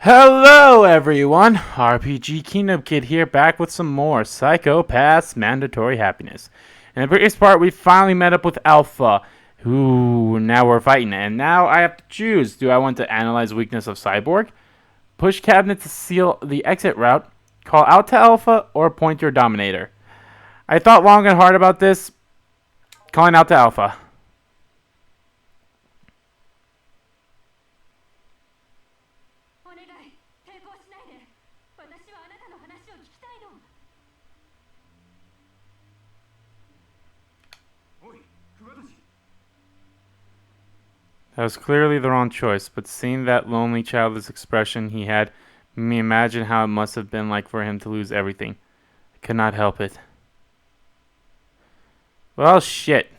Hello everyone, RPG Kingdom Kid here, back with some more Psychopaths Mandatory Happiness. In the previous part, we finally met up with Alpha, who now we're fighting, and now I have to choose. Do I want to analyze weakness of Cyborg, push cabinet to seal the exit route, call out to Alpha, or point your Dominator? I thought long and hard about this, calling out to Alpha. That was clearly the wrong choice, but seeing that lonely, childless expression he had made me imagine how it must have been like for him to lose everything. I could not help it. Well, shit.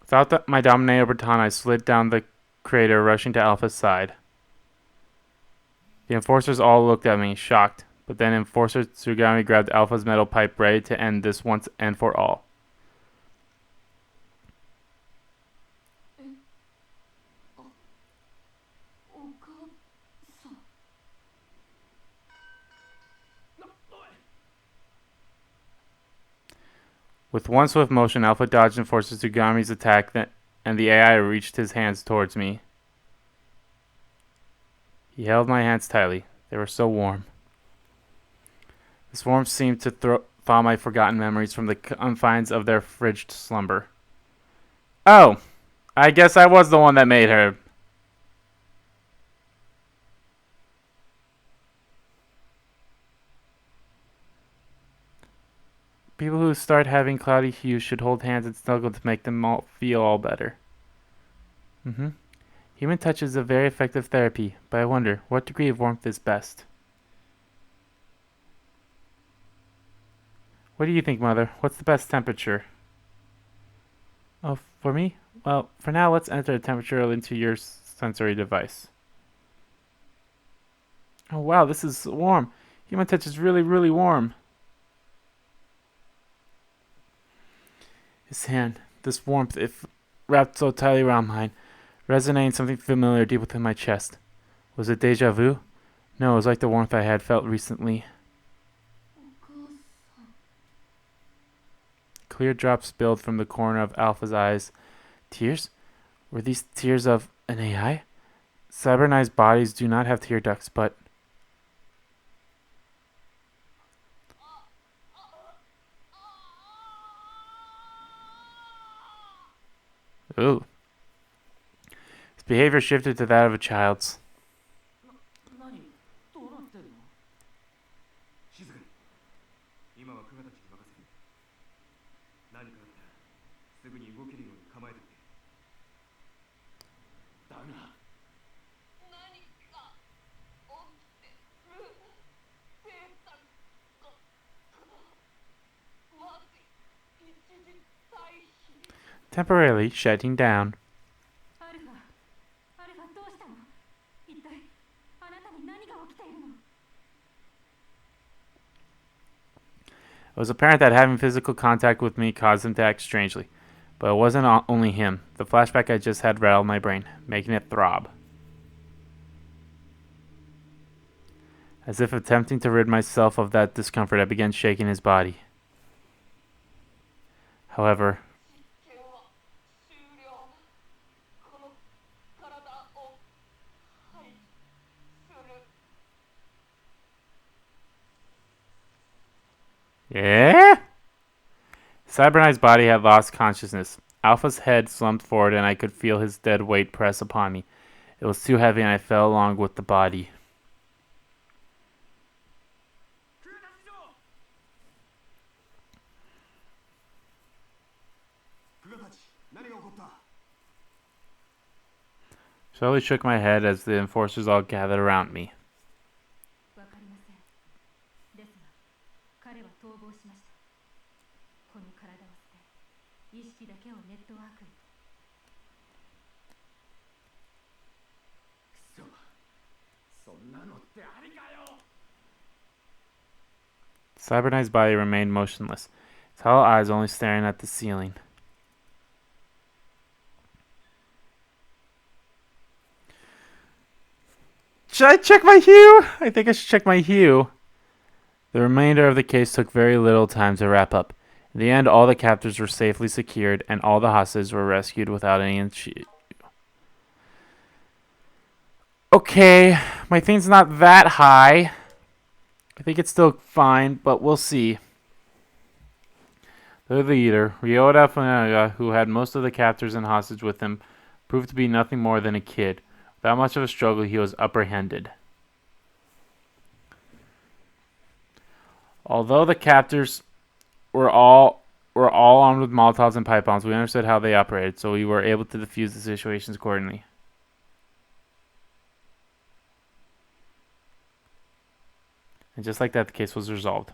Without my Dominator baton, I slid down the crater, rushing to Alpha's side. The Enforcers all looked at me, shocked, but then Enforcer Tsurugi grabbed Alpha's metal pipe, ready to end this once and for all. With one swift motion, Alpha dodged Enforcer Tsurugi's attack, and the AI reached his hands towards me. He held my hands tightly. They were so warm. This warmth seemed to thaw my forgotten memories from the confines of their frigid slumber. Oh, I guess I was the one that made her. People who start having cloudy hues should hold hands and snuggle to make them all feel all better. Human touch is a very effective therapy, but I wonder, what degree of warmth is best? What do you think, Mother? What's the best temperature? Oh, for me? Well, for now, let's enter the temperature into your sensory device. Oh, wow, this is warm. Human touch is really, really warm. His hand, this warmth, if wrapped so tightly around mine, resonating something familiar deep within my chest. Was it deja vu? No, it was like the warmth I had felt recently. Clear drops spilled from the corner of Alpha's eyes. Tears? Were these tears of an AI? Cybernized bodies do not have tear ducts, but... Ooh. His behavior shifted to that of a child's. Temporarily shutting down. It was apparent that having physical contact with me caused him to act strangely. But it wasn't only him. The flashback I just had rattled my brain, making it throb. As if attempting to rid myself of that discomfort, I began shaking his body. However, yeah? Cybernized body had lost consciousness. Alpha's head slumped forward and I could feel his dead weight press upon me. It was too heavy and I fell along with the body. Slowly shook my head as the enforcers all gathered around me. Cybernite's body remained motionless, its hollow eyes only staring at the ceiling. Should I check my hue? I think I should check my hue. The remainder of the case took very little time to wrap up. In the end, all the captors were safely secured, and all the hostages were rescued without any issue. Okay, my thing's not that high. I think it's still fine, but we'll see. The leader, Ryota Funaga, who had most of the captors and hostage with him, proved to be nothing more than a kid. Without much of a struggle, he was apprehended. Although the captors were all armed with Molotovs and pipe bombs, we understood how they operated, so we were able to defuse the situations accordingly. And just like that, the case was resolved.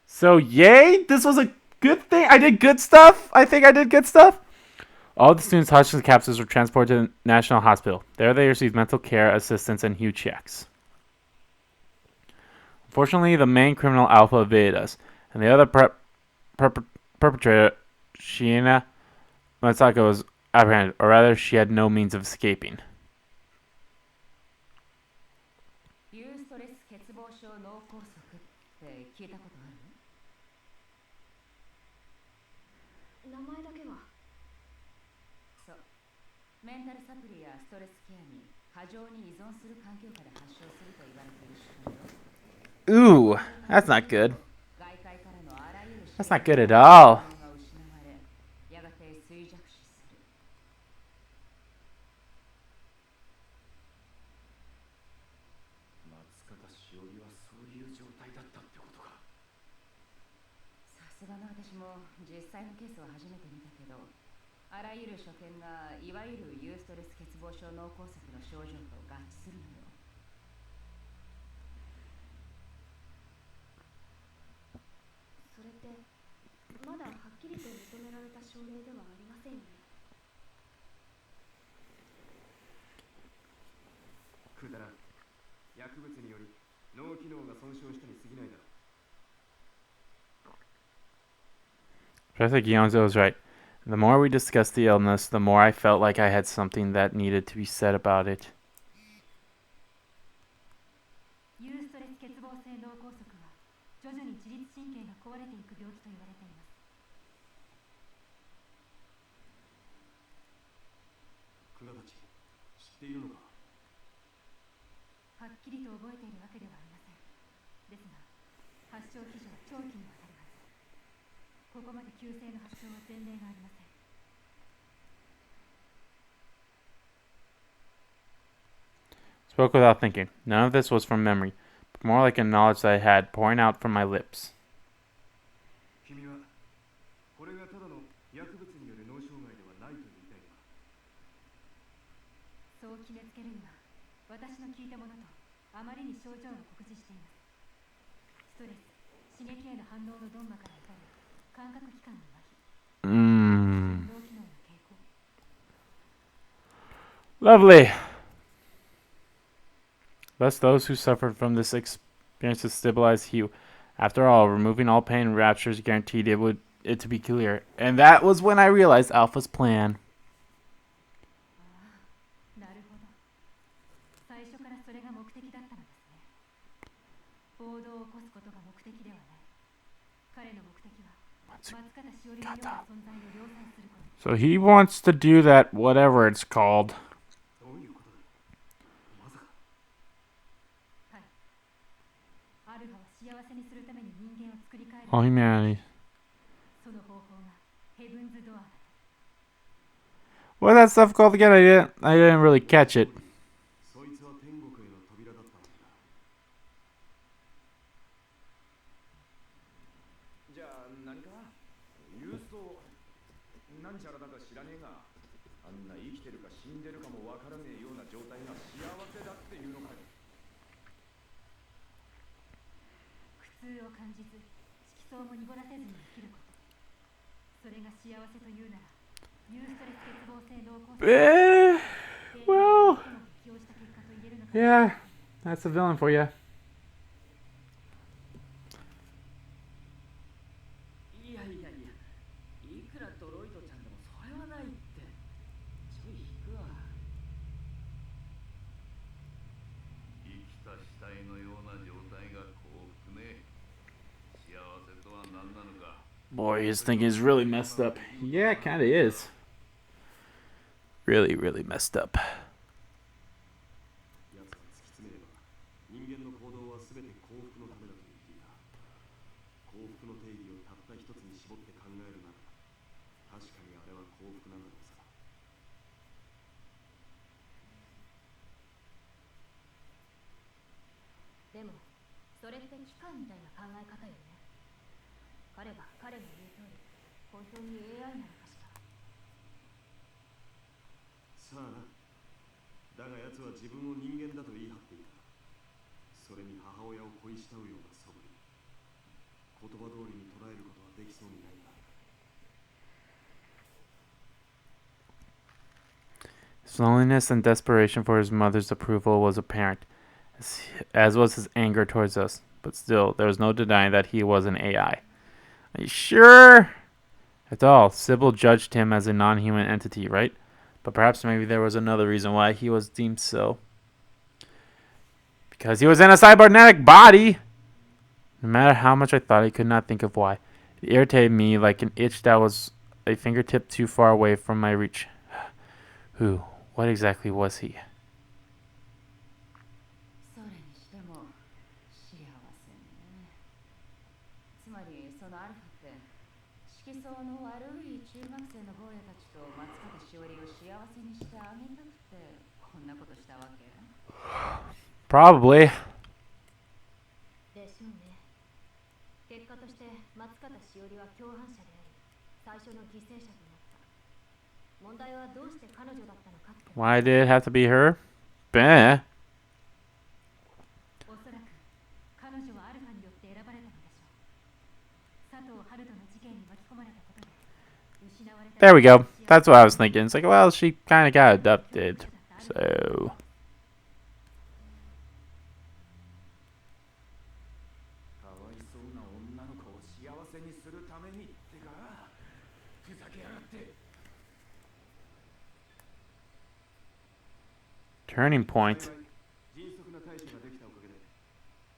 So, yay! This was a good thing. I did good stuff. I think I did good stuff. All the students hostage and captives were transported to the National Hospital. There they received mental care, assistance, and hue checks. Unfortunately, the main criminal Alpha evaded us, and the other perpetrator, Shiina Matsako, was apprehended, or rather, she had no means of escaping. Ooh, that's not good. That's not good at all. Professor Gyonzo was right. The more we discussed the illness, the more I felt like I had something that needed to be said about it. Spoke without thinking. None of this was from memory, but more like a knowledge that I had pouring out from my lips. Lovely. Thus, those who suffered from this experience of stabilized hue. After all, removing all pain and raptures guaranteed it to be clear. And that was when I realized Alpha's plan. So he wants to do that, whatever it's called. All humanity. What's that stuff called again? I didn't really catch it. Well, yeah. That's a villain for you. いやいやいや、いくらドロイドちゃんでもそれはないって。ちょい引くわ。生きた死体のような状態が幸福ね。幸せとは何なのか。Boy, his thinking is really messed up. Yeah, it kinda is. Really, really messed up. 奴は突き詰めれば、人間の行動は全て幸福のためだと言っていた。幸福の定義をたった一つに絞って考えるなら、確かにあれは幸福なんだろうさ。でも、それって機械みたいな考え方よね。彼が彼の言う通り、本当に AI なのかしら。さあな。だが奴は自分を人間だと言い張っていた。それに母親を恋慕うような素振り。言葉通りに捉えることはできそうにないんだ。His loneliness and desperation for his mother's approval was apparent, as was his anger towards us. But still, there was no denying that he was an AI. Are you sure? After all, Sybil judged him as a non-human entity, right? But perhaps maybe there was another reason why he was deemed so. Because he was in a cybernetic body! No matter how much I thought, I could not think of why. It irritated me like an itch that was a fingertip too far away from my reach. Who? What exactly was he? それにしても幸せね。つまりそのアルファって色相の悪い中学生の坊やたちと松方しおりを幸せにしてあげたくてこんなことしたわけ Probably. でしょうね。結果として松方しおりは共犯者であり最初の犠牲者となった。問題はどうして彼女だったのかって。 Why did it have to be her? Bah. おそらく彼女はアルファによって選ばれたのでしょう。佐藤春人の事件に巻き込まれたことで失われた。 There we go. That's what I was thinking. It's like, well, she kind of got adopted. So. かわいそうな女の子を幸せにするためにってか。ふざけやがって。 Turning point. 迅速な対処ができたおかげで、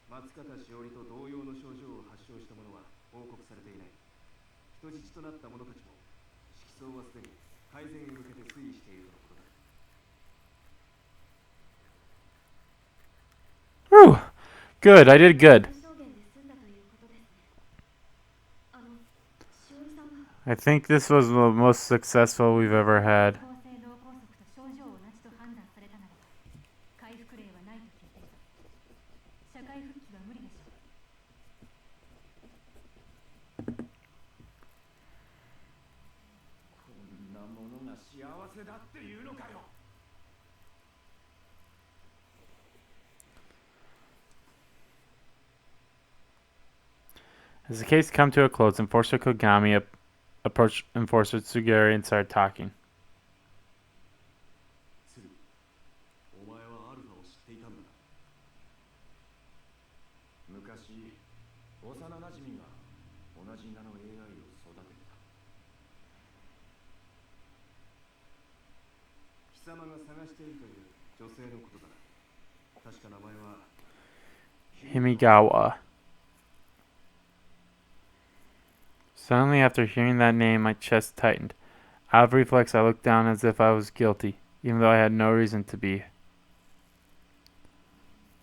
松方しおりと同様の症状を発症した者は報告されていない。人質となった者たちも、色相はすでに改善へ向けて推移しているとのことだ。 Whew. Good. I did good. 証言で済んだということですね。しおりさんは I think this was the most successful we've ever had. 高性脳梗塞と症状を同じと判断されたならば回復例はないと聞いています。社会復帰は無理でしょう。こんなものが幸せだっていうのかよ。 As the case come to a close, Enforcer Kogami approached Enforcer Tsurugi and started talking. 鶴、お前はアルファを知っていたんだな。昔、幼なじみが同じ名の AI を育ててた。貴様が探しているという女性のことだな。確か名前は Himigawa. Suddenly, after hearing that name, my chest tightened. Out of reflex, I looked down as if I was guilty, even though I had no reason to be.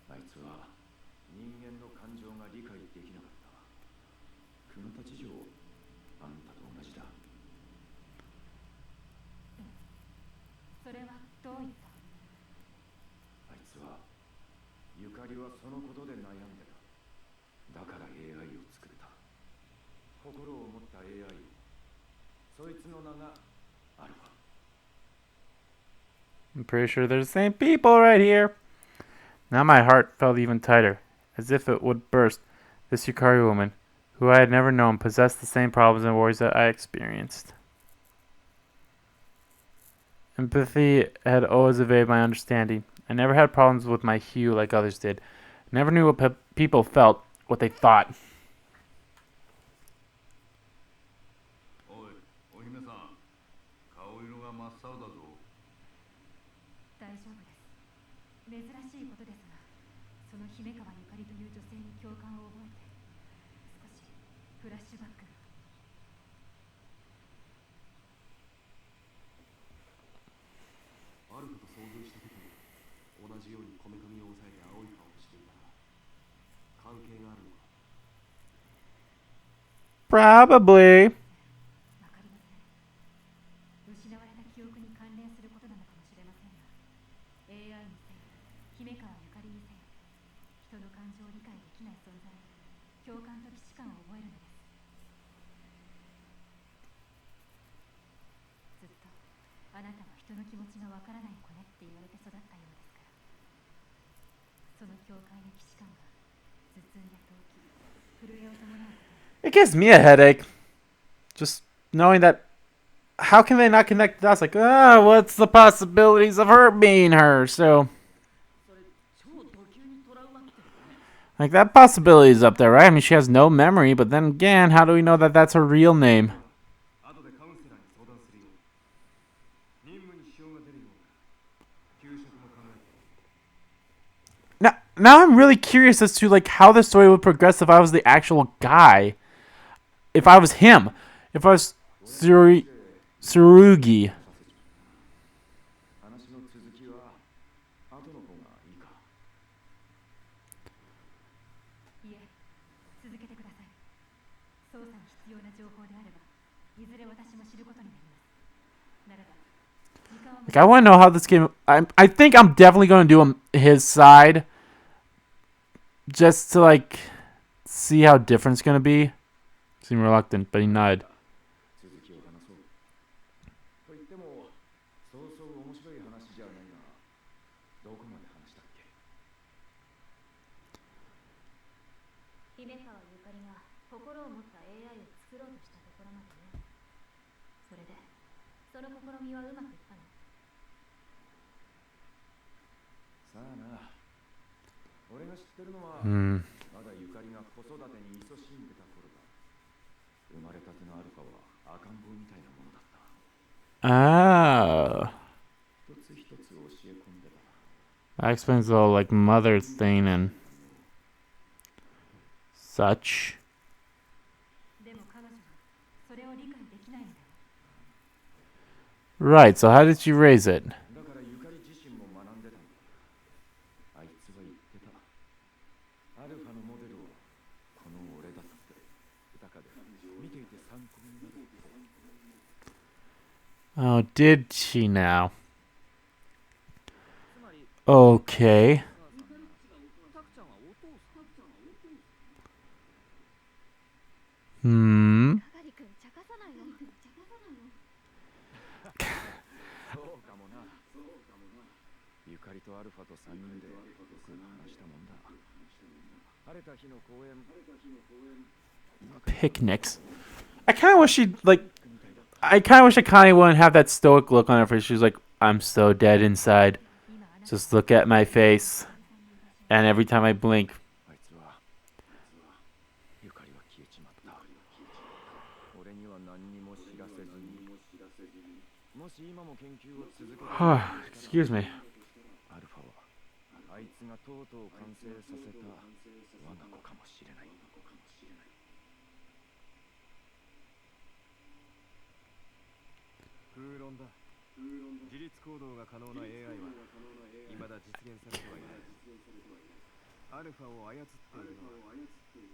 あいつは人間の感情が理解できなかった。クガタチ嬢、あんたと同じだ。それはどういった。あいつはゆかりはそのことで悩んでた。だから AI を作った。心を持った AI を。そいつの名がアルファ。 I'm pretty sure they're the same people right here. Now my heart felt even tighter, as if it would burst. This Yukari woman, who I had never known, possessed the same problems and worries that I experienced. Empathy had always evaded my understanding. I never had problems with my hue like others did. Never knew what people felt, what they thought. おい、お姫さん、顔色が真っ青だぞ。大丈夫です。珍しいことですが、その姫川ゆかりという女性に共感を覚えて、少しフラッシュバックが。アルファと遭遇した時に同じようにこめかみを押さえて青い顔をしていたら関係があるのか。 Probably. わかりません。失われた記憶に関連することなのかもしれませんが、AI にせよ、姫川ゆかりにせよ、人の感情を理解できない存在に共感と既視感を覚えるのです。ずっとあなたは人の気持ちがわからない子ねって言われて育ったようですから、その共感や既視感が頭痛や動悸、震えを伴うこと。 It gives me a headache. Just knowing that. How can they not connect the dots? Like, what's the possibilities of her being her? So, like, that possibility is up there, right? I mean, she has no memory, but then again, how do we know that that's her real name? 後でカウンセラーに相談するように任務に支障が出るような給食も考えて。 Now I'm really curious as to like how the story would progress if I was the actual guy. If I was him. If I was Tsurugi. 話の続きは後の方がいいか。いえ、続けてください。捜査に必要な情報であれば、いずれ私も知ることになります。ならば、時間を Like, I want to know how this game. I think I'm definitely going to do his side. Just to like see how different it's going to be. Seemed reluctant, but he nodded. 続きを話そう。と言ってもそうそう面白い話じゃないが、どこまで話したっけ。姫川ゆかりが心を持った AI を作ろうとしたところまでね。それで、その試みはうまくいったの？さあな。俺が知ってるのは、まだゆかりが子育てに勤しんでた頃だ。生まれたてのアルファは赤ん坊みたいなものだった。 Oh. 一つ一つ教え込んでた。 That explains the whole like mother thing and such. でも彼女はそれを理解できないのだよ。 Right, so how did you raise it? だからゆかり自身も学んでたんだ。あいつは言ってた。アルファのモデルをこの俺だって。だから見ていて参考になるって。 Oh, did she now? Okay. Hmm. そうかもな。ゆかりとアルファと3人でよく話したもんだ。晴れた日の公園。 Picnics. I kind of wish she'd like. I kind of wish Akane wouldn't have that stoic look on her face. She's like, I'm so dead inside. Just look at my face. And every time I blink. あいつはゆかりは消えちまった。俺には何にも知らせずに。もし今も研究を続けて。 Excuse me. アルファはあいつがとうとう完成させた我が子かもしれない。空論だ。自立行動が可能な AI は未だ実現されてはいない。アルファを操っているのは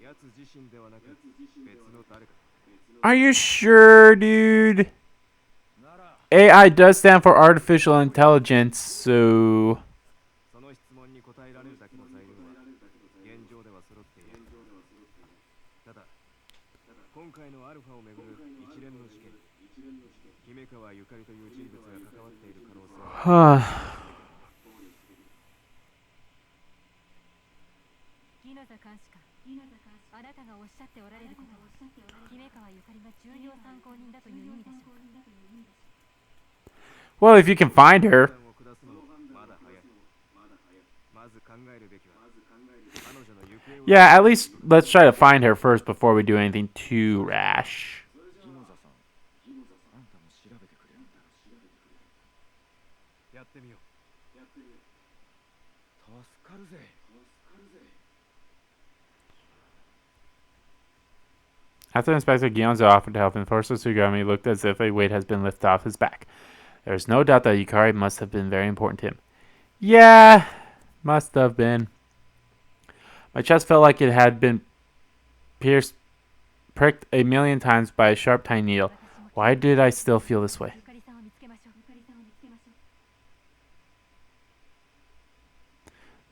奴自身ではなく別の誰か。 Are you sure, dude? AI does stand for artificial intelligence, so. その質問に答えられるだけの材料は現状では揃っている。ただ今回のアルファをめぐる一連の事件、姫川ゆかりという人物が関わっている可能性は。 ギノザ監視官、あなたがおっしゃっておられることは姫川ゆかりが重要参考人だという意味でしょうか。 Well, if you can find her. 判断を下すのもまだ早い。Yeah, at least let's try to find her first before we do anything too rash. ギノザさん、あんたも調べてくれ。やってみよう。助かるぜ。 After Inspector Gionzo offered to help, Enforcer Takuma looked as if a weight has been lifted off his back. There is no doubt that Yukari must have been very important to him. Yeah, must have been. My chest felt like it had been pricked a million times by a sharp tiny needle. Why did I still feel this way?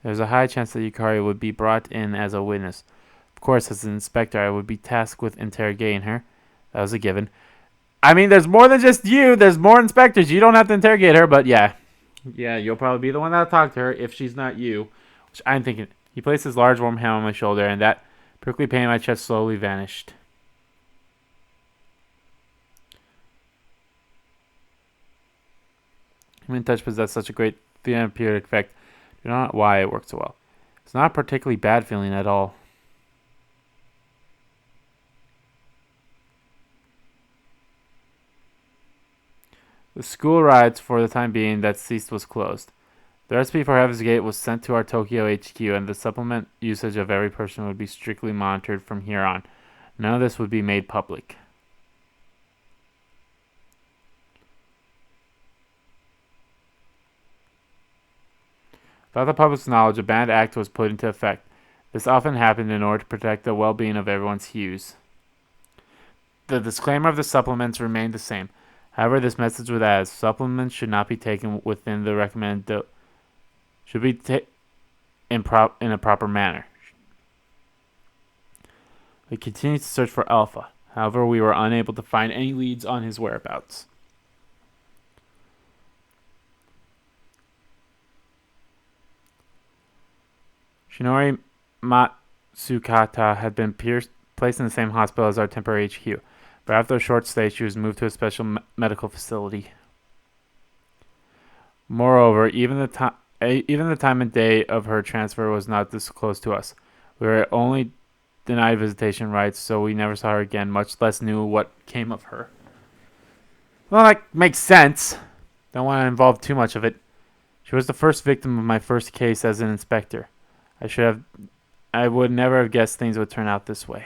There's a high chance that Yukari would be brought in as a witness. Of course, as an inspector, I would be tasked with interrogating her. That was a given. I mean, there's more than just you. There's more inspectors. You don't have to interrogate her, but yeah. Yeah, you'll probably be the one that'll talk to her if she's not you. Which I'm thinking. He placed his large warm hand on my shoulder, and that prickly pain in my chest slowly vanished. Human touch possessed such a great therapeutic effect. I don't know why it worked so well. It's not a particularly bad feeling at all. The school rides, for the time being, that ceased was closed. The recipe for Heaven's Gate was sent to our Tokyo HQ, and the supplement usage of every person would be strictly monitored from here on. None of this would be made public. Without the public's knowledge, a banned act was put into effect. This often happened in order to protect the well-being of everyone's hues. The disclaimer of the supplements remained the same. However, this message would add, supplements should not be taken within the recommended should be in a proper manner. We continued to search for Alpha. However, we were unable to find any leads on his whereabouts. Shinori Matsukata had been placed in the same hospital as our temporary HQ, but after a short stay, she was moved to a special medical facility. Moreover, even the time and day of her transfer was not disclosed to us. We were only denied visitation rights, so we never saw her again, much less knew what came of her. Well, that makes sense. Don't want to involve too much of it. She was the first victim of my first case as an inspector. I would never have guessed things would turn out this way.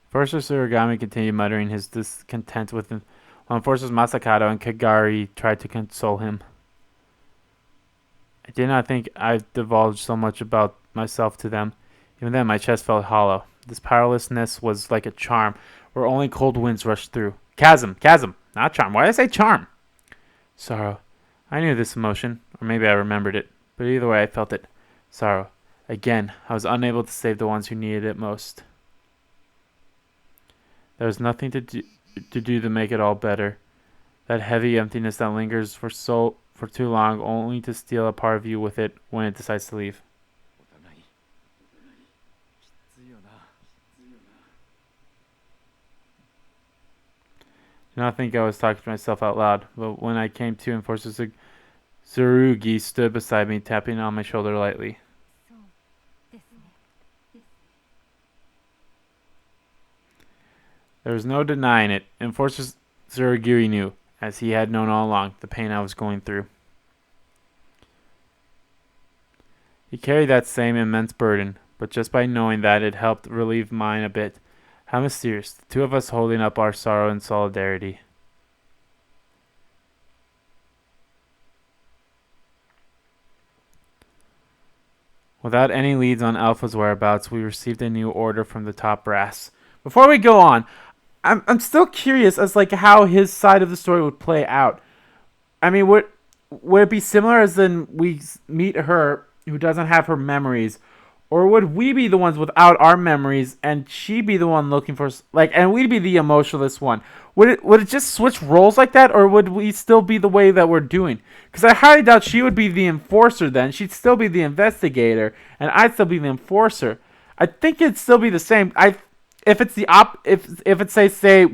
Enforcer Tsurugami continued muttering his discontent with him, while Enforcers Masakato and Kagari tried to console him. I did not think I divulged so much about myself to them. Even then, my chest felt hollow. This powerlessness was like a charm, where only cold winds rushed through. Chasm, not charm. Why did I say charm? Sorrow. I knew this emotion, or maybe I remembered it, but either way I felt it. Sorrow. Again, I was unable to save the ones who needed it most. There was nothing to do to make it all better. That heavy emptiness that lingers for too long, only to steal a part of you with it when it decides to leave. I did not think I was talking to myself out loud, but when I came to, Enforcer Tsurugi stood beside me, tapping on my shoulder lightly. There was no denying it. Enforcer Tsurugi knew, as he had known all along, the pain I was going through. He carried that same immense burden, but just by knowing that, it helped relieve mine a bit. How mysterious, the two of us holding up our sorrow in solidarity. Without any leads on Alpha's whereabouts, we received a new order from the top brass. Before we go on, I'm still curious as like how his side of the story would play out. I mean, would it be similar as in we meet her who doesn't have her memories? Or would we be the ones without our memories, and she be the one looking for and we'd be the emotionless one? Would it just switch roles like that, or would we still be the way that we're doing? Because I highly doubt she would be the enforcer then. She'd still be the investigator, and I'd still be the enforcer. I think it'd still be the same. If it's the if it's say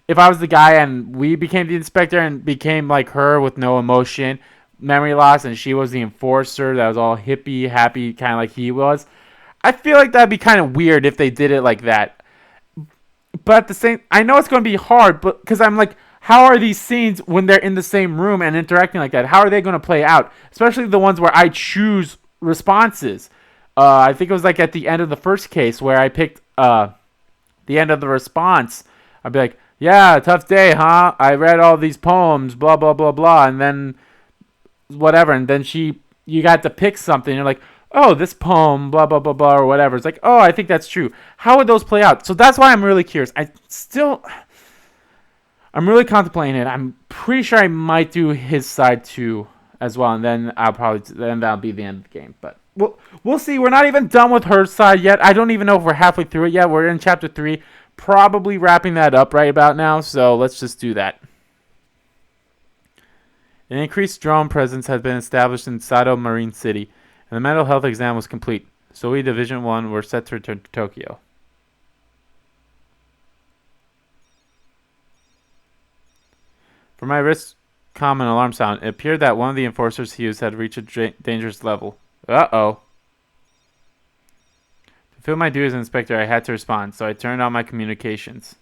if I was the guy and we became the inspector and became like her with no emotion, memory loss, and she was the enforcer that was all hippie, happy, kind of like he was. I feel like that'd be kind of weird if they did it like that. But at the same, I know it's going to be hard, but because I'm like, how are these scenes when they're in the same room and interacting like that? How are they going to play out? Especially the ones where I choose responses. I think it was like at the end of the first case where I picked the end of the response. I'd be like, yeah, tough day, huh? I read all these poems, blah, blah, blah, blah. And then whatever. And then you got to pick something. You're like, oh, this poem, blah, blah, blah, blah, or whatever. It's like, oh, I think that's true. How would those play out? So that's why I'm really curious. I'm really contemplating it. I'm pretty sure I might do his side too as well. And then that'll be the end of the game. But we'll see. We're not even done with her side yet. I don't even know if we're halfway through it yet. We're in chapter 3. Probably wrapping that up right about now. So let's just do that. An increased drone presence has been established in Sato Marine City, and the mental health exam was complete. So we, Division 1, were set to return to Tokyo. For my wrist comm and alarm sound, it appeared that one of the enforcers he used had reached a dangerous level. Uh-oh. To fulfill my duties as an inspector, I had to respond, so I turned on my communications.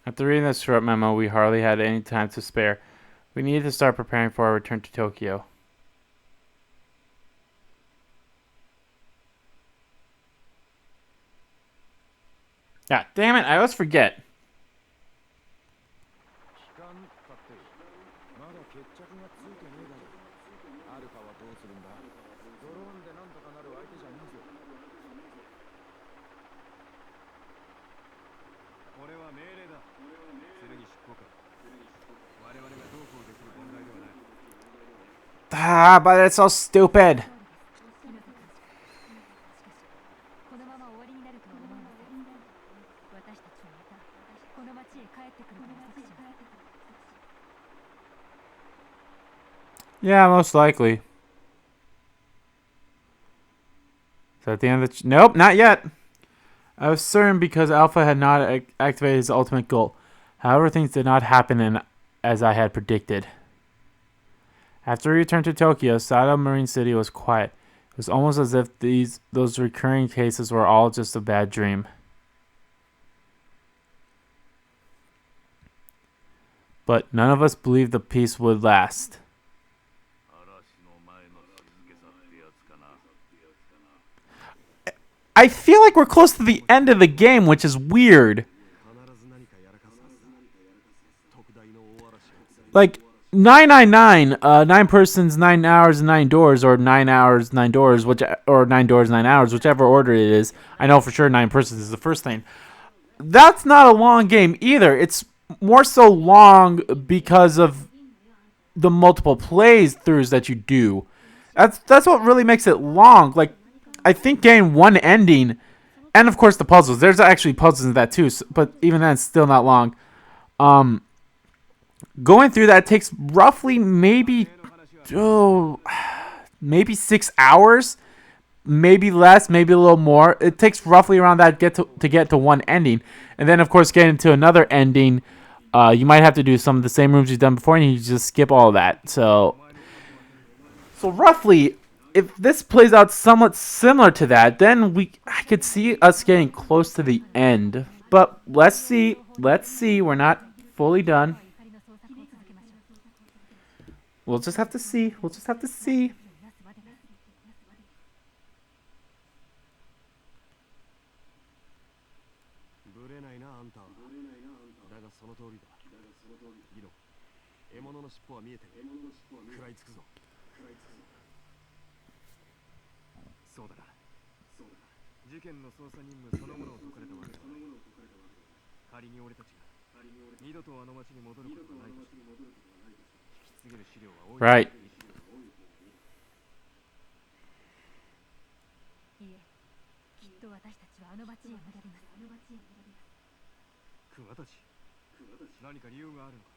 After reading this short memo, we hardly had any time to spare. We needed to start preparing for our return to Tokyo. Yeah, damn it, I always forget. Ah, but it's so stupid. Yeah, most likely. So at the end of the... Nope, not yet. I was certain because Alpha had not activated his ultimate goal. However, things did not happen as I had predicted. After we returned to Tokyo, Sato Marine City was quiet. It was almost as if those recurring cases were all just a bad dream. But none of us believed the peace would last. I feel like we're close to the end of the game, which is weird. Like 999, 9 persons, 9 hours, 9 doors, or 9 hours, 9 doors, or 9 doors, 9 hours, whichever order it is. I know for sure 9 persons is the first thing. That's not a long game either. It's more so long because of the multiple plays throughs that you do. That's what really makes it long. Like, I think getting one ending, and of course the puzzles. There's actually puzzles in that too, but even then, it's still not long. Going through that takes roughly maybe 6 hours, maybe less, maybe a little more. It takes roughly around that to get to one ending, and then of course getting to another ending. You might have to do some of the same rooms you've done before, and you just skip all of that. So roughly, if this plays out somewhat similar to that, then I could see us getting close to the end. But let's see. We're not fully done. We'll just have to see. あんたは。だがその通りだ。ギノ、獲物の尻尾は見えてる。食らいつくぞ。そうだな。事件の捜査任務そのものを解かれたわけだ。仮に俺たちが二度とあの町に戻ることがないとして、引き継げる資料は多い。Right. いえ、きっと私たちはあの町へ戻ります。クワタチ、何か理由があるのか。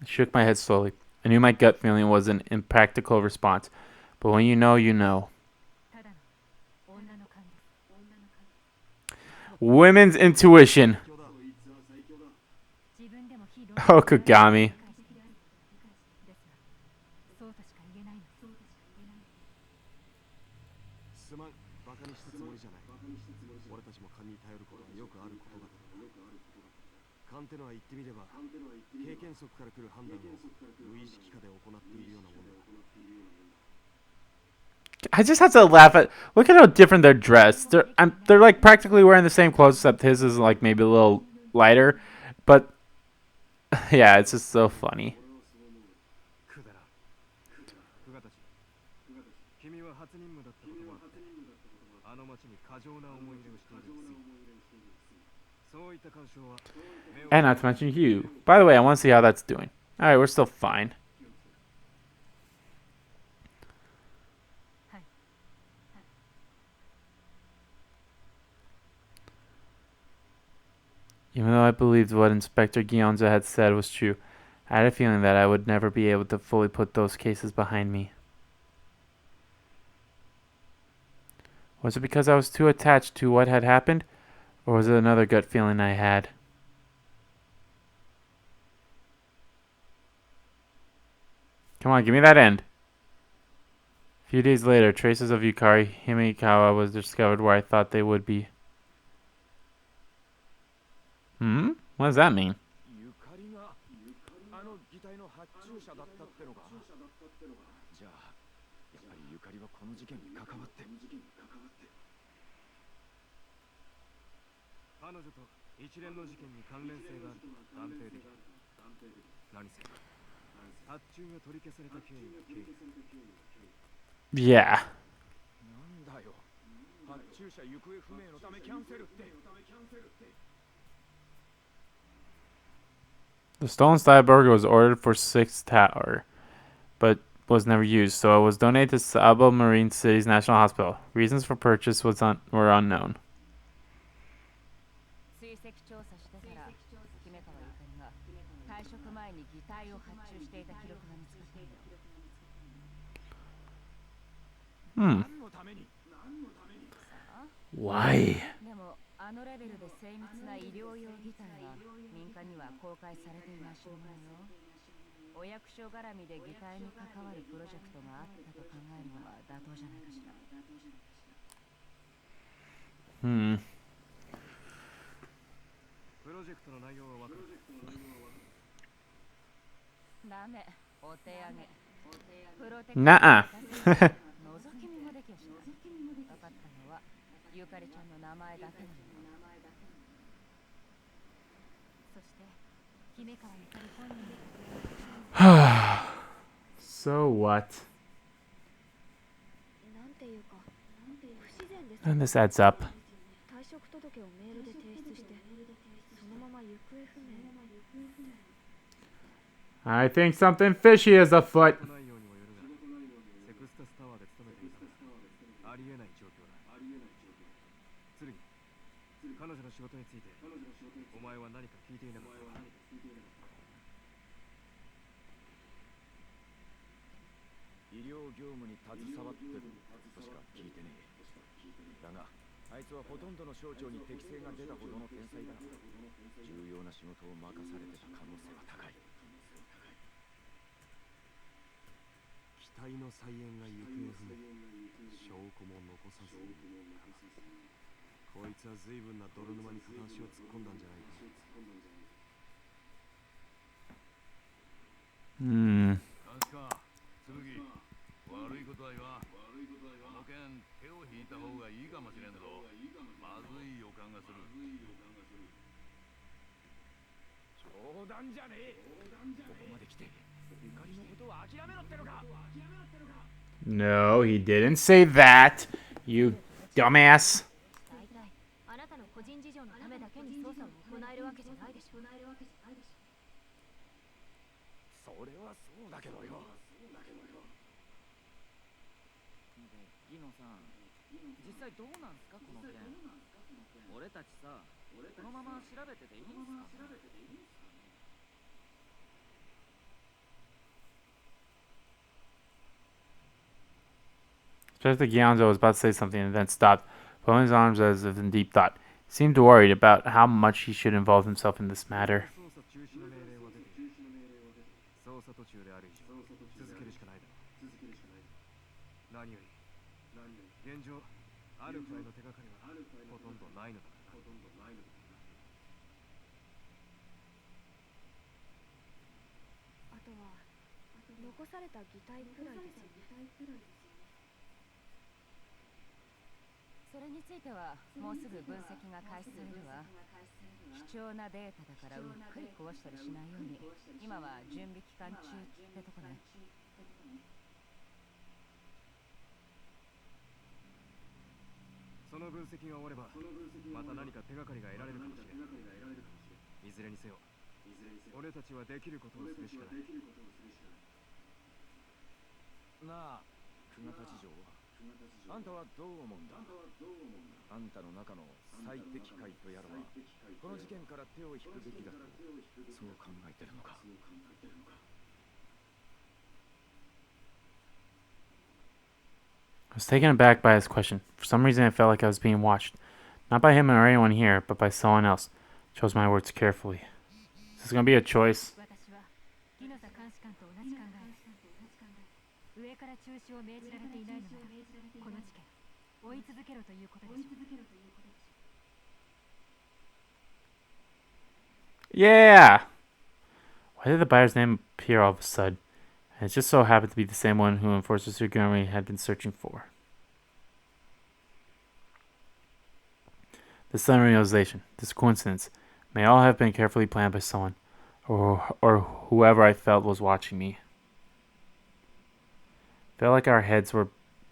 I shook my head slowly. I knew my gut feeling was an impractical response, but when you know, you know. ただの女の勘です。Women's intuition. 自分でも非論 Oh, Kagami. ですが、そうとしか言えないの。すまん、バカにしたつもりじゃない。俺たちも勘に頼ることはよくあることだから。勘ってのは言ってみれば、経験則から来る判断を無意識下で行っているようなもんだ。 I just have to laugh at. Look at how different they're dressed. They're like practically wearing the same clothes, except his is like maybe a little lighter. But yeah, it's just so funny. くだらん。クガタチ、君は初任務だったこともあって、あの町に過剰な思い入れをしているんですよ。そういった干渉は。 And not to mention Hugh. By the way, I want to see how that's doing. All right, we're still fine. Even though I believed what Inspector Gionza had said was true, I had a feeling that I would never be able to fully put those cases behind me. Was it because I was too attached to what had happened, or was it another gut feeling I had? Come on, give me that end. A few days later, traces of Yukari Himikawa was discovered where I thought they would be. What does that mean? ゆかりがあの擬態の発注者だったってのか。じゃあやっぱりゆかりはこの事件に関わって。彼女と一連の事件に関連性があると断定できる。何せ発注が取り消された経緯が経緯。 Yeah. なんだよ。発注者行方不明のためキャンセルって。 The stolen style burger was ordered for 6th Tower, but was never used, so it was donated to Sabo Marine City's National Hospital. Reasons for purchase were unknown. 追跡調査してたら、姫川ゆかりが退職前に擬態を発注していた記録が見つかったんだよ。何のために。 Why? でもあのレベルで精密な医療用擬態は民間には公開されていない代物よ。お役所絡みで擬態に関わるプロジェクトがあったと考えるのは妥当じゃないかしら。プロジェクトの内容は分かる。ダメ、お手上げ。プロテクト Nuh-uh. 覗き見もできやしない。分かったのはゆかりちゃんの名前だけなのよ。そして姫川ゆかり本人に So what? なんていうか不自然です。 And this adds up. 退職届をメールで提出してそのまま行方不明。 I think something fishy is afoot. ないようにもよるが、セクスタスタワーで勤めていたらありえない状況だ。剣、彼女の仕事についてお前は何か聞いていなかったか。医療業務に携わってるとしか聞いてねえ。だがあいつはほとんどの省庁に適性が出たほどの天才だ。重要な仕事を任されてた可能性は高い。機体の再現が行方不明、証拠も残さず。こいつは随分な泥沼に片足を突っ込んだんじゃないか。なんすか、剣。悪いことは言わん。の件手を引いた方がいいかもしれんぞ。まずい予感がする。冗談じゃねえ。ここまで来てゆかりのことは諦めろってのか。 No, he didn't say that. You dumbass. 大体あなたの個人事情のためだけに捜査を行えるわけじゃないでしょ。それはそうだけどよ。ギノさん、実際どうなんすかこの件。俺たちさ、このまま調べてていいんすかね。Inspector Gianzo was about to say something and then stopped, pulling his arms as if in deep thought. He seemed worried about how much he should involve himself in this matter. 捜査中止の命令は出ている。捜査途中である以上続けるしかないだろう。何より現状あるくらいの手がかりはほとんどないのだからな。あとは残された擬態くらいですよね。それについてはもうすぐ分析が開始されるわ。貴重なデータだからうっかり壊したりしないように今は準備期間中ってとこね。その分析が終わればまた何か手がかりが得られるかもしれない。いずれにせよ俺たちはできることをするしかない。なあ、久我たち嬢、あんたはどう思うんだ。あんたの中の最適解とやらはこの事件から手を引くべきだとそう考えてるのか。I was taken aback by his question. For some reason, I felt like I was being watched. Not by him or anyone here, but by someone else. Chose my words carefully. Is this gonna be a choice? 私はギノザ監視官と同じ考えです。上から中止を命じられていないのならこの事件追い続けろということでしょう。 Yeah! Why did the buyer's name appear all of a sudden? And it just so happened to be the same one who Enforcer Takuma had been searching for. This sudden realization, this coincidence, may all have been carefully planned by someone, or whoever I felt was watching me. Felt like our heads were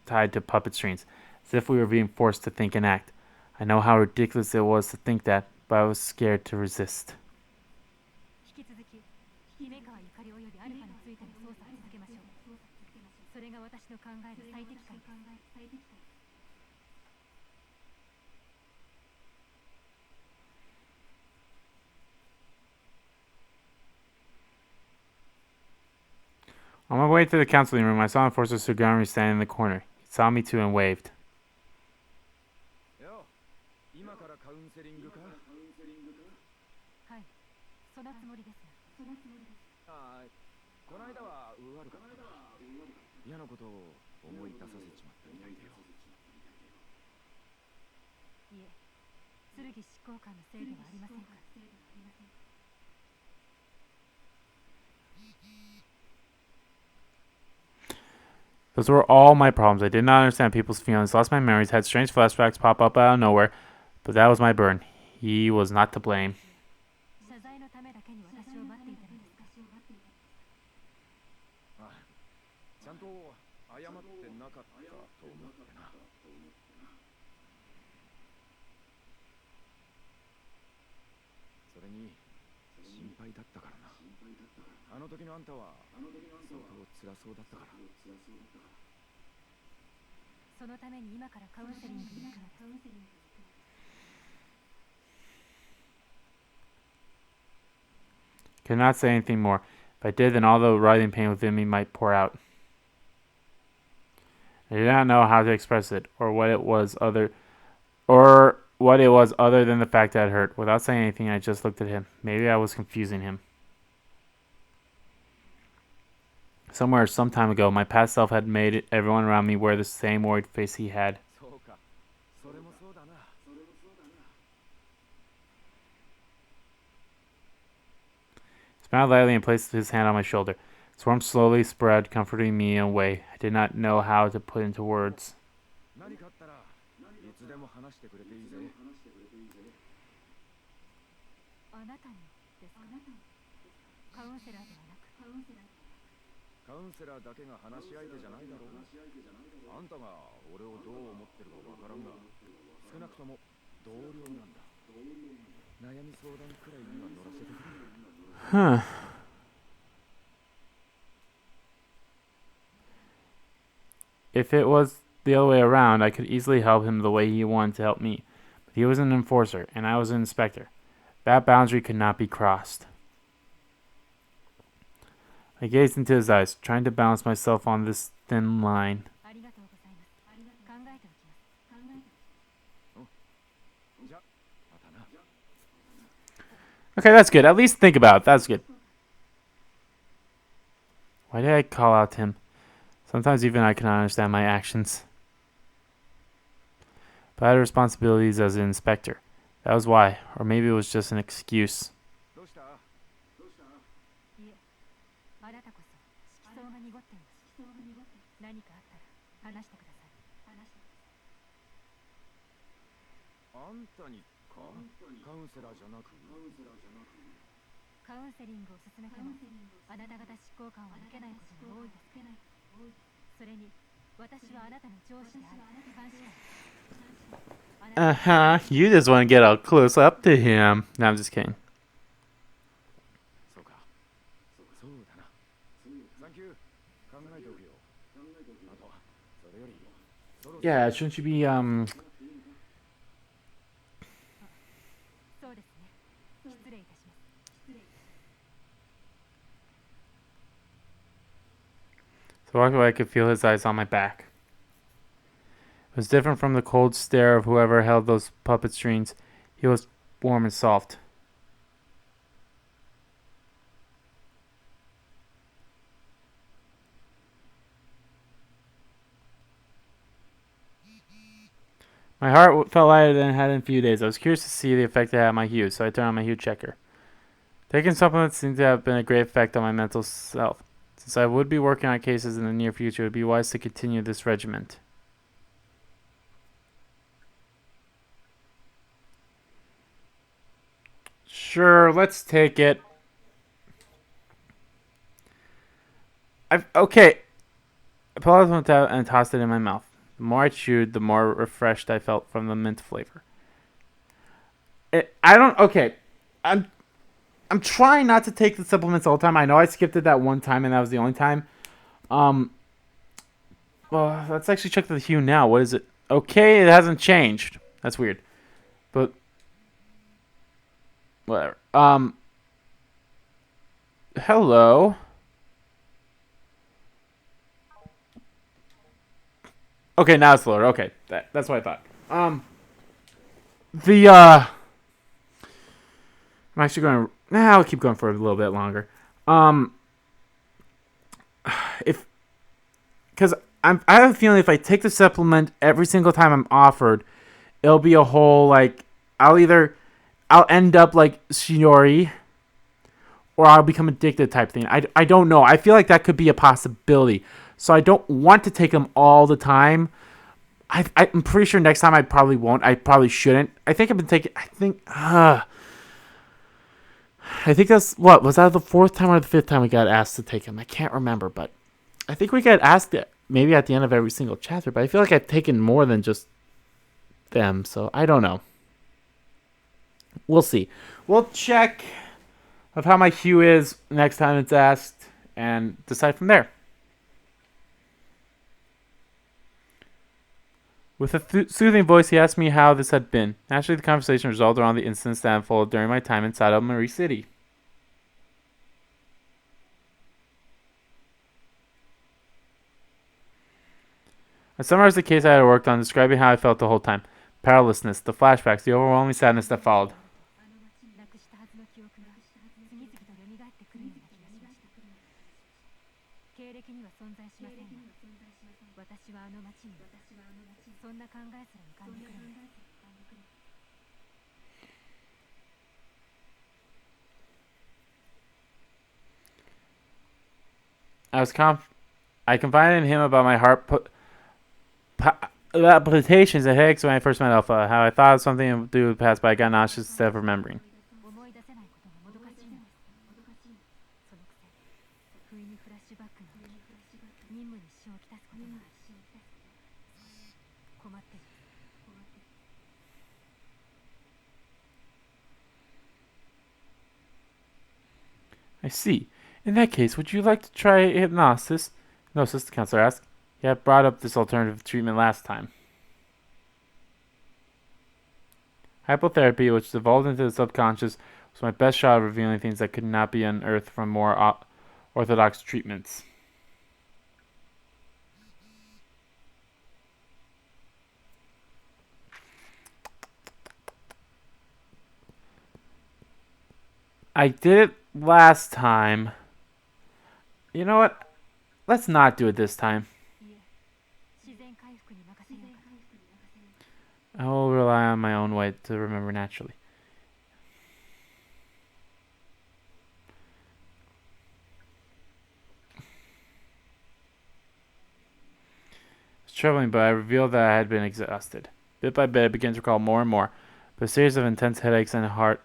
tied to puppet strings, as if we were being forced to think and act. I know how ridiculous it was to think that, but I was scared to resist. 引き続き姫川ゆかりおよびアルファについての捜査を続けましょう。それが私の考える最適解です。 On my way to the counseling room, I saw Enforcer Takuma standing in the corner. He saw me too and waved. よ、今からカウンセリングか。はい、そのつもりです。ああ、この間は悪かった。嫌なことを思い出させちまったみたいだよ。いえ、剣執行官のせいではありませんから。 Those were all my problems. I did not understand people's feelings, lost my memories, had strange flashbacks pop up out of nowhere, but that was my burden. He was not to blame. 謝罪のためだけに私を待っていたのですか。ああ、ちゃんと謝ってなかったと思ってな。それに心配だったからな。あの時のあんたは相当辛そうだったから。 そのために今からカウンセリングに行くのです。 Could not say anything more. If I did, then all the writhing pain within me might pour out. I did not know how to express it, or what it was other than the fact that it hurt. Without saying anything, I just looked at him. Maybe I was confusing him. Somewhere, some time ago, my past self had made everyone around me wear the same worried face he had. He smiled lightly and placed his hand on my shoulder. His warmth slowly spread, comforting me in a way I did not know how to put into words. 何かあったらいつでも話してくれていいぜ。あなたにですか？カウンセラーではなく。カウンセラーだけが話し相手じゃないだろう。あんたが俺をどう思ってるかわからんが、少なくとも同僚なんだ。悩み相談くらいには乗らせてくれ。Huh. If it was the other way around, I could easily help him the way he wanted to help me. But he was an enforcer, and I was an inspector. That boundary could not be crossed. I gazed into his eyes, trying to balance myself on this thin line. Okay, that's good. At least think about it. That's good. Why did I call out to him? Sometimes even I cannot understand my actions. But I had responsibilities as an inspector. That was why. Or maybe it was just an excuse. You just want to get up close up to him. No, I'm just kidding. Yeah, shouldn't you be So walking away, I could feel his eyes on my back. It was different from the cold stare of whoever held those puppet strings. He was warm and soft. My heart felt lighter than it had in a few days. I was curious to see the effect it had on my hue, so I turned on my hue checker. Taking supplements seemed to have been a great effect on my mental self. Since I would be working on cases in the near future, it would be wise to continue this regimen. Sure, let's take it. Okay. I pulled it out and tossed it in my mouth. The more I chewed, the more refreshed I felt from the mint flavor. I'm trying not to take the supplements all the time. I know I skipped it that one time, and that was the only time. Well, let's actually check the hue now. What is it? Okay, it hasn't changed. That's weird. But whatever. Hello. Okay, now it's lower. Okay, that's what I thought. I'm actually going to. I'll keep going for a little bit longer. Because I have a feeling if I take the supplement every single time I'm offered, it'll be a whole like I'll end up like Shiori, or I'll become addicted type thing. I don't know. I feel like that could be a possibility. So I don't want to take them all the time. I'm pretty sure next time I probably won't. I probably shouldn't. I think I've been taking. I think that's what was that the fourth time or the fifth time we got asked to take them. I can't remember, but I think we get asked it maybe at the end of every single chapter. But I feel like I've taken more than just them, so I don't know. We'll see. We'll check of how my hue is next time it's asked and decide from there. With a soothing voice, he asked me how this had been. Naturally, the conversation resolved around the incidents that unfolded during my time inside of Marie City. I summarized the case I had worked on, describing how I felt the whole time. Powerlessness, the flashbacks, the overwhelming sadness that followed. I confided in him about my heart palpitations and headaches when I first met Alpha. How I thought of something to do with the past, but I got nauseous instead of remembering. 思い出せないことがもどかしいのです。そのくせ不意にフラッシュバックが起き任務に支障をきたすことが困っている。 I see. In that case, would you like to try hypnosis? Hypnosis, the counselor asked. He had brought up this alternative treatment last time. Hypnotherapy, which devolved into the subconscious, was my best shot at revealing things that could not be unearthed from more orthodox treatments. I did it last time. You know what? Let's not do it this time. I will rely on my own way to remember naturally. It's troubling, but I revealed that I had been exhausted. Bit by bit, I began to recall more and more, but a series of intense headaches and heart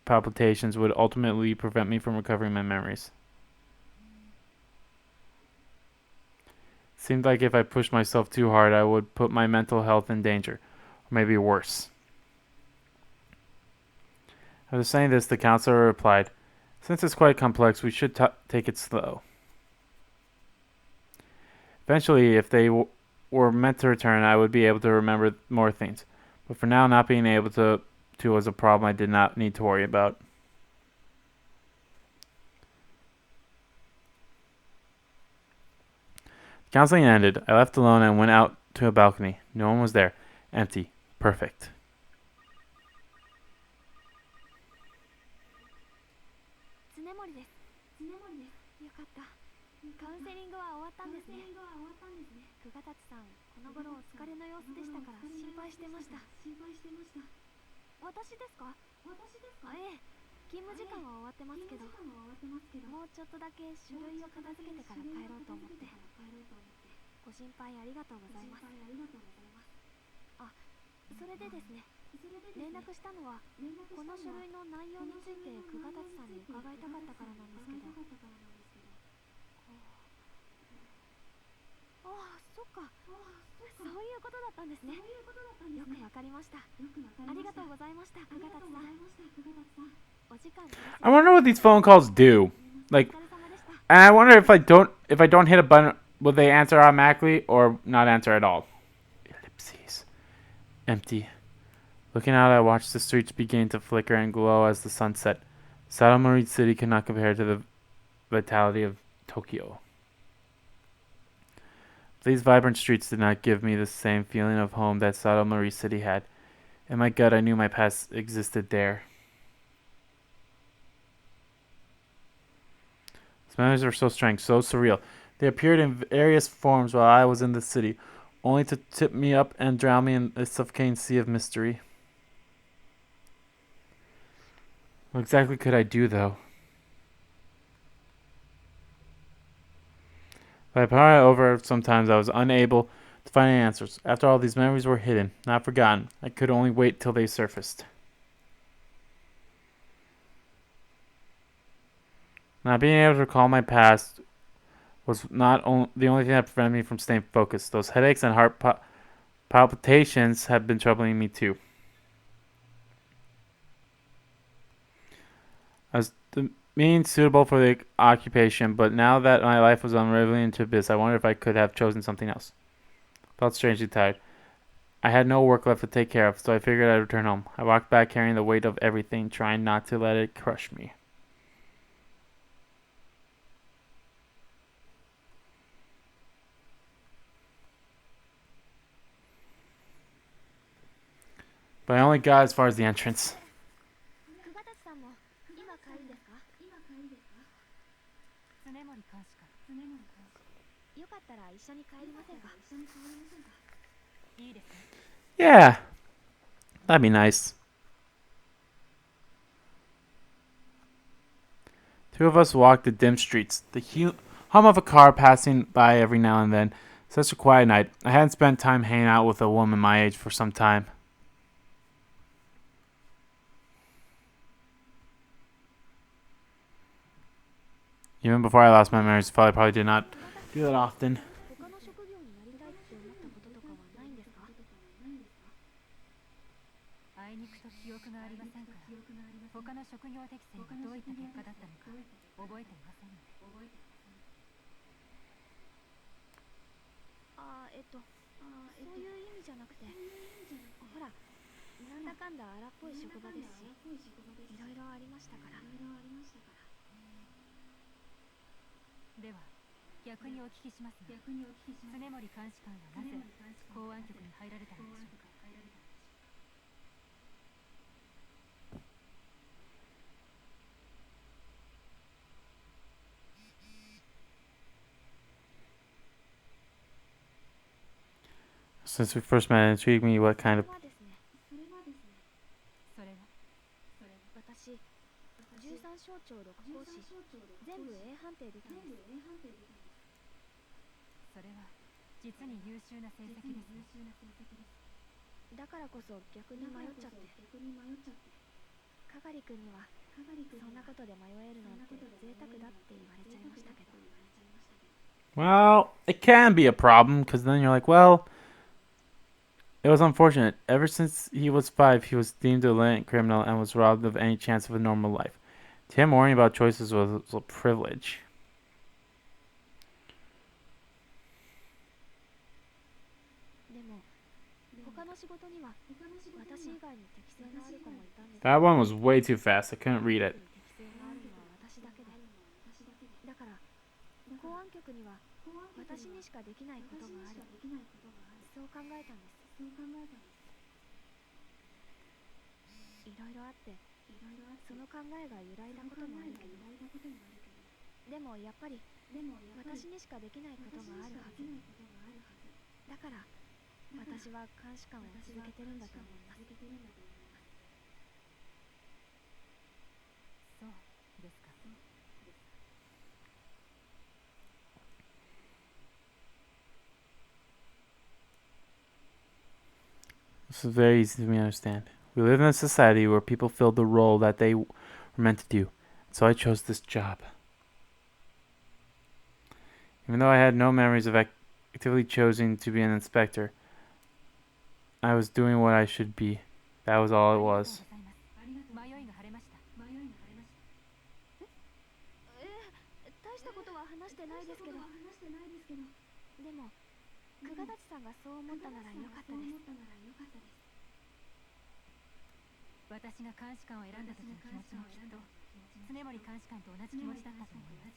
palpitations would ultimately prevent me from recovering my memories. Seemed like if I pushed myself too hard, I would put my mental health in danger, or maybe worse. After saying this, the counselor replied, "Since it's quite complex, we should take it slow. Eventually, if they were meant to return, I would be able to remember more things. But for now, not being able to was a problem I did not need to worry about." Counseling ended. I left alone and went out to a balcony. No one was there. Empty. Perfect. 勤務時間は終わってますけど、もうちょっとだけ書類を片付けてから帰ろうと思って。ご心配ありがとうございます。あ、それでですね、連絡したのはこの書類の内容について久我達さんに伺いたかったからなんですけど。ああ、そっか。そういうことだったんですね。よくわかりました。ありがとうございました、久我達さん。I wonder what these phone calls do. Like, and I wonder if I don't hit a button, will they answer automatically or not answer at all? Ellipses. Empty. Looking out, I watched the streets begin to flicker and glow as the sun set. Satomori City could not compare to the vitality of Tokyo. These vibrant streets did not give me the same feeling of home that Satomori City had. In my gut, I knew my past existed there. These memories were so strange, so surreal. They appeared in various forms while I was in the city, only to tip me up and drown me in a suffocating sea of mystery. What exactly could I do, though? If I pondered over, sometimes I was unable to find any answers. After all, these memories were hidden, not forgotten. I could only wait till they surfaced. Not being able to recall my past was not the only thing that prevented me from staying focused. Those headaches and heart palpitations had been troubling me too. I was being suitable for the occupation, but now that my life was unraveling into abyss, I wondered if I could have chosen something else. Felt strangely tired. I had no work left to take care of, so I figured I'd return home. I walked back carrying the weight of everything, trying not to let it crush me. But I only got as far as the entrance. Yeah, that'd be nice. Two of us walked the dim streets, the hum of a car passing by every now and then, Such a quiet night. I hadn't spent time hanging out with a woman my age for some time. Even before I lost my memories, father probably did not do that often. 他の職業になりたいって思ったこととかはないんですか？あいにくと記憶がありませんから、他の職業適性がどういった結果だったのか覚えていませんので。そういう意味じゃなくて、ほら、なんだかんだ荒っぽい職場ですし、いろいろありましたから。では、逆にお聞きしますが、常森監視官はなぜ公安局に入られたのでしょうか。Since we first met, it intrigued me what kind of... それは私、13省庁6講師、全部 A 判定できたんです。それは実に優秀な成績ですね。だからこそ逆に迷っちゃって、係君にはそんなことで迷えるなんて贅沢だって言われちゃいましたけど。Well, it can be a problem, because then you're like, well... It was unfortunate. Ever since he was 5, he was deemed a latent criminal and was robbed of any chance of a normal life. To him, worrying about choices was a privilege. でも、他の仕事には私以外に適性がある子もいたんです。 That one was way too fast. I couldn't read it. 適性があるのは私だけで。だから、公安局には私にしかできないことがある。そう考えたんです。いろいろあって、その考えが揺らいだこともあるけど、でもやっぱり私にしかできないことがあるはず。だから私は監視官を続けてるんだと思います。そうですか。This is very easy to understand. We live in a society where people fill the role that they were meant to do. So I chose this job. Even though I had no memories of actively choosing to be an inspector, I was doing what I should be. That was all it was. 大したことは話してないですけど、でも久我立さんがそう思ったならよかったです。私が監視官を選んだ時の気持ちもきっと常森監視官と同じ気持ちだったと思います。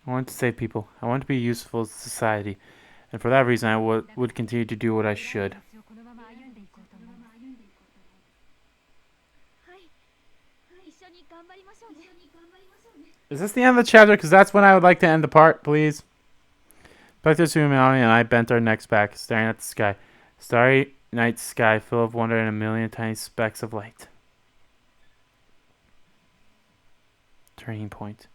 I wanted to save people. I wanted to be useful to society. And for that reason, I would continue to do what I should. はい、一緒に頑張りましょうね。 Is this the end of the chapter? Because that's when I would like to end the part, please. Inspector Tsurugi and I bent our necks back, staring at the sky. Starry night sky full of wonder and a million tiny specks of light. Turning point.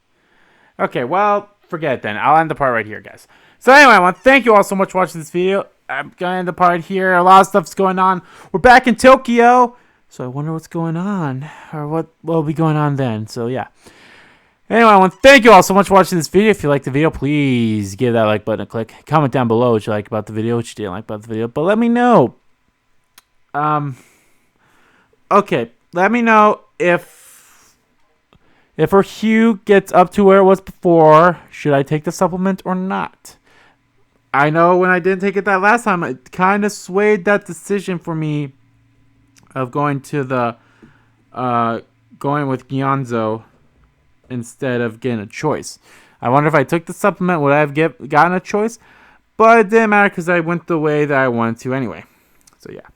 Okay, well, forget it then. I'll end the part right here, guys. So anyway, I want to thank you all so much for watching this video. I'm going to end the part here. A lot of stuff's going on. We're back in Tokyo. So I wonder what's going on. Or what will be going on then. So yeah. Anyway, I want to thank you all so much for watching this video. If you liked the video, please give that like button a click. Comment down below what you like about the video, what you didn't like about the video. But let me know. Okay. Let me know if her hue gets up to where it was before. Should I take the supplement or not? I know when I didn't take it that last time, it kind of swayed that decision for me of going to the going with Gyonzo instead of getting a choice. I wonder if I took the supplement, would I have gotten a choice? But it didn't matter because I went the way that I wanted to anyway. So yeah.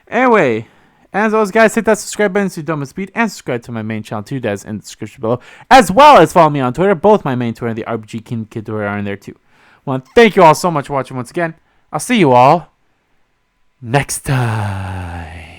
Anyway, as always, guys, hit that subscribe button so you don't miss a beat, and subscribe to my main channel too. That's in the description below. As well as follow me on Twitter. Both my main Twitter and the RPG King Kid Twitter are in there too. I want to thank you all so much for watching once again. I'll see you all next time.